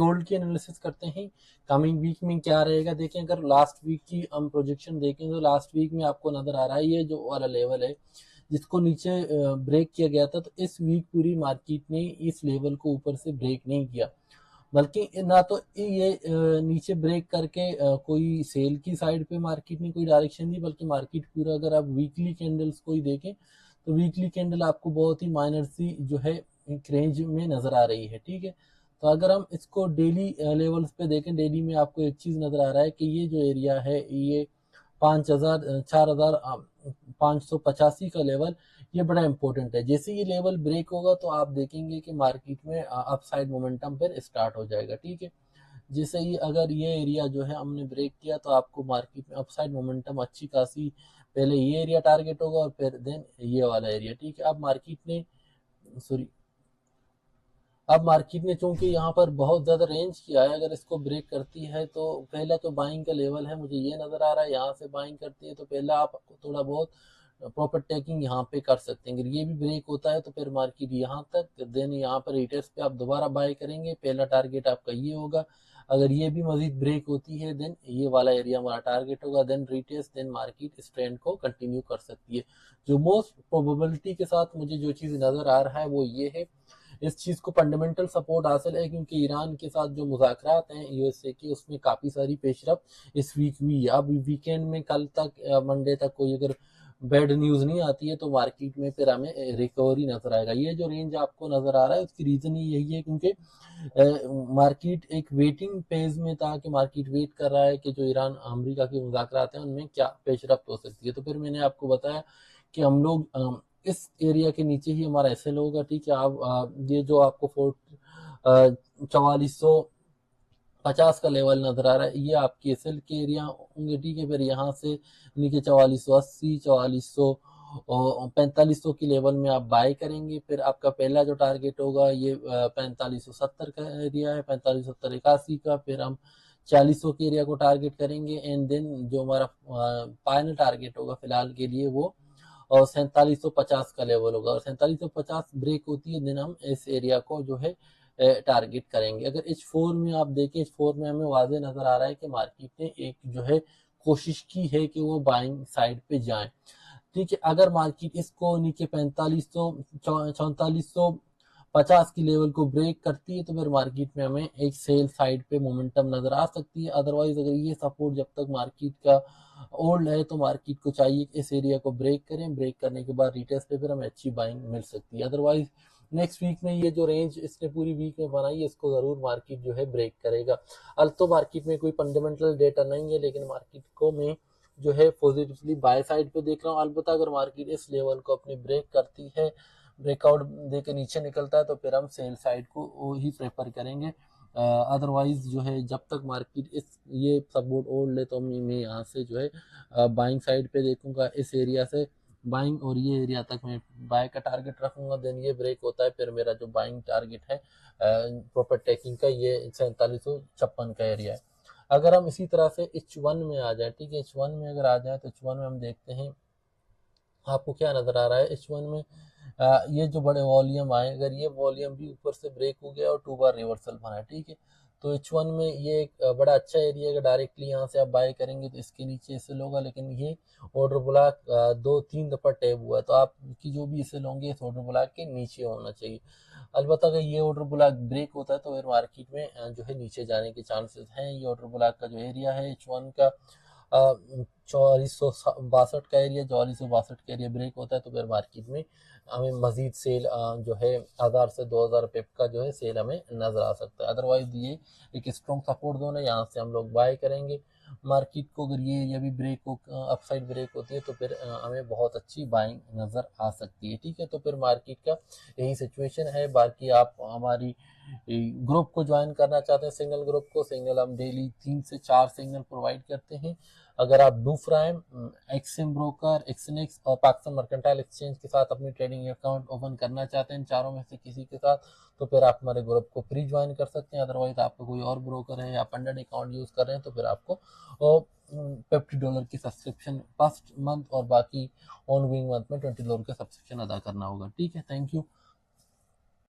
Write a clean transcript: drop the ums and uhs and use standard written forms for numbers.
Gold की analysis करते हैं कमिंग वीक में क्या रहेगा। देखें अगर लास्ट वीक की हम प्रोजेक्शन देखें तो लास्ट वीक में आपको नजर आ रहा है ये जो वाला लेवल है जिसको नीचे ब्रेक किया गया था, तो इस वीक पूरी मार्केट ने इस लेवल को ऊपर से ब्रेक नहीं किया, बल्कि ना तो ये नीचे ब्रेक करके कोई सेल की साइड पे मार्केट ने कोई डायरेक्शन दी, बल्कि मार्केट पूरा अगर आप वीकली कैंडल्स को ही देखें तो वीकली कैंडल आपको बहुत ही माइनर सी जो है एक रेंज में नजर आ रही है। ठीक है, तो अगर हम इसको डेली लेवल्स पे देखें, डेली में आपको एक चीज नजर आ रहा है कि ये जो एरिया है ये 4,585 का लेवल ये बड़ा इंपॉर्टेंट है। जैसे ये लेवल ब्रेक होगा तो आप देखेंगे कि मार्केट में अपसाइड मोमेंटम फिर स्टार्ट हो जाएगा। ठीक है, जैसे ही अगर ये एरिया जो है हमने ब्रेक किया तो आपको मार्केट में अपसाइड मोमेंटम अच्छी खासी, पहले ये एरिया टारगेट होगा और फिर देन ये वाला एरिया। ठीक है, अब मार्केट ने सॉरी अब मार्केट ने चूंकि यहाँ पर बहुत ज्यादा रेंज किया है, अगर इसको ब्रेक करती है तो पहला तो बाइंग का लेवल है, मुझे ये नजर आ रहा है यहाँ से बाइंग करती है तो पहला आप थोड़ा बहुत प्रॉपर टेकिंग यहाँ पे कर सकते हैं। अगर ये भी ब्रेक होता है तो फिर मार्केट यहाँ तक, देन यहाँ पर रिटेस्ट पे आप दोबारा बाय करेंगे, पहला टारगेट आपका ये होगा। अगर ये भी मजीद ब्रेक होती है देन ये वाला एरिया हमारा टारगेट होगा, देन रिटेस्ट, देन मार्केट इस ट्रेंड को कंटिन्यू कर सकती है। जो मोस्ट प्रोबेबिलिटी के साथ मुझे जो चीज नजर आ रहा है वो ये है, इस चीज को फंडामेंटल सपोर्ट हासिल है क्योंकि ईरान के साथ जो मुज़ाकरात हैं यूएसए के उसमें काफी सारी पेशरफ इस वीक हुई है। अब वीकेंड में कल तक मंडे तक कोई अगर बैड न्यूज नहीं आती है तो मार्केट में फिर हमें रिकवरी नजर आएगा। ये जो रेंज आपको नजर आ रहा है उसकी रीजन ही यही है क्योंकि मार्केट एक वेटिंग फेज में था कि मार्केट वेट कर रहा है कि जो ईरान अमेरिका के मुज़ाकरात हैं उनमें क्या पेशरफ हो सकती है। तो फिर मैंने आपको बताया कि हम लोग इस एरिया के नीचे ही हमारा एसएल होगा। ठीक है, आप ये जो आपको 4450 का लेवल नजर आ रहा है ये आपके एसएल के एरिया होंगे। ठीक है, फिर यहाँ से नीचे 4480, 4500 की लेवल में आप बाय करेंगे। फिर आपका पहला जो टारगेट होगा ये 4570 का एरिया है, 4570 81 का, फिर हम 4600 के एरिया को टारगेट करेंगे एंड देन जो हमारा फाइनल टारगेट होगा फिलहाल के लिए वो और 4750 का लेवल होगा। और 4750 ब्रेक होती है देन हम इस एरिया को जो है टारगेट करेंगे। अगर H4 में आप देखें, H4 में हमें वाजे नजर आ रहा है कि मार्केट ने एक जो है कोशिश की है कि वो बाइंग साइड पे जाए। ठीक है, अगर मार्केट इसको नीचे 4450 की लेवल को ब्रेक करती है तो फिर मार्केट में हमें एक सेल साइड पे मोमेंटम नजर आ सकती है। अदरवाइज अगर ये सपोर्ट जब तक मार्केट का ओल्ड है तो मार्केट को चाहिए कि इस एरिया को ब्रेक करें, ब्रेक करने के बाद रिटेस्ट पे फिर हमें अच्छी बाइंग मिल सकती है। अदरवाइज नेक्स्ट वीक में ये जो रेंज इसने पूरी वीक में बनाई है इसको जरूर मार्केट जो है ब्रेक करेगा। अल तो मार्केट में कोई फंडामेंटल डेटा नहीं है लेकिन मार्केट को मैं जो है पॉजिटिवली बाय साइड पे देख रहा हूँ। अलबत्ता अगर मार्केट इस लेवल को अपनी ब्रेक करती है, ब्रेकआउट दे के नीचे निकलता है तो फिर हम सेल साइड को ही प्रेफर करेंगे। अदरवाइज जो है जब तक मार्केट इस ये सपोर्ट ओल्ड ले तो मैं यहाँ से जो है बाइंग साइड पे देखूंगा, इस एरिया से बाइंग और ये एरिया तक मैं बाय का टारगेट रखूंगा। देन ये ब्रेक होता है फिर मेरा जो बाइंग टारगेट है प्रॉपर टेकिंग का ये 4756 का एरिया है। अगर हम इसी तरह से H1 में आ जाए, ठीक है, H1 में अगर आ जाए तो H1 में हम देखते हैं आपको क्या नजर आ रहा है। H1 में ये जो बड़े वॉल्यूम आए, अगर ये वॉल्यूम भी ऊपर से ब्रेक हो गया और 2 बार रिवर्सल बना, ठीक है, तो H1 में ये एक बड़ा अच्छा एरिया है। डायरेक्टली यहाँ से आप बाय करेंगे तो इसके नीचे सेल होगा, लेकिन ये ऑर्डर ब्लॉक 2-3 दफा टैप हुआ है तो आपकी जो भी सेल होंगे इस ऑर्डर ब्लॉक के नीचे होना चाहिए। अलबत्ता अगर ये ऑर्डर ब्लॉक ब्रेक होता है तो फिर मार्केट में जो है नीचे जाने के चांसेस हैं। ये ऑर्डर ब्लॉक का जो एरिया है H1 का 4462 का एरिया, 4462 का एरिया ब्रेक होता है तो फिर मार्केट में हमें मजीद सेल जो है 1000 से 2000 पिप का जो है सेल हमें नजर आ सकता है। अदरवाइज ये एक स्ट्रॉन्ग सपोर्ट जोन है, यहाँ से हम लोग बाय करेंगे। मार्केट को अगर ये एरिया भी ब्रेक हो, अपसाइड ब्रेक होती है तो फिर हमें बहुत अच्छी बाइंग नजर आ सकती है। ठीक है, तो फिर मार्केट का यही सिचुएशन है। बाकी आप हमारी ग्रुप को ज्वाइन करना चाहते हैं, सिंगल ग्रुप को, सिंगल हम डेली 3 से 4 सिंगल प्रोवाइड करते हैं। अगर आप डू प्राइम, एक्सिम ब्रोकर, एक्सनेक्स और पाकिस्तान मर्केंटाइल एक्सचेंज के साथ अपनी ट्रेडिंग अकाउंट ओपन करना चाहते हैं चारों में से किसी के साथ, तो फिर आप हमारे ग्रुप को फ्री ज्वाइन कर सकते हैं। अदरवाइज आपको कोई और ब्रोकर है या फंडेड अकाउंट यूज कर रहे हैं तो फिर आपको $50 की सब्सक्रिप्शन फर्स्ट मंथ और बाकी ऑन गोइंग मंथ में $20 का सब्सक्रिप्शन अदा करना होगा। ठीक है, थैंक यू।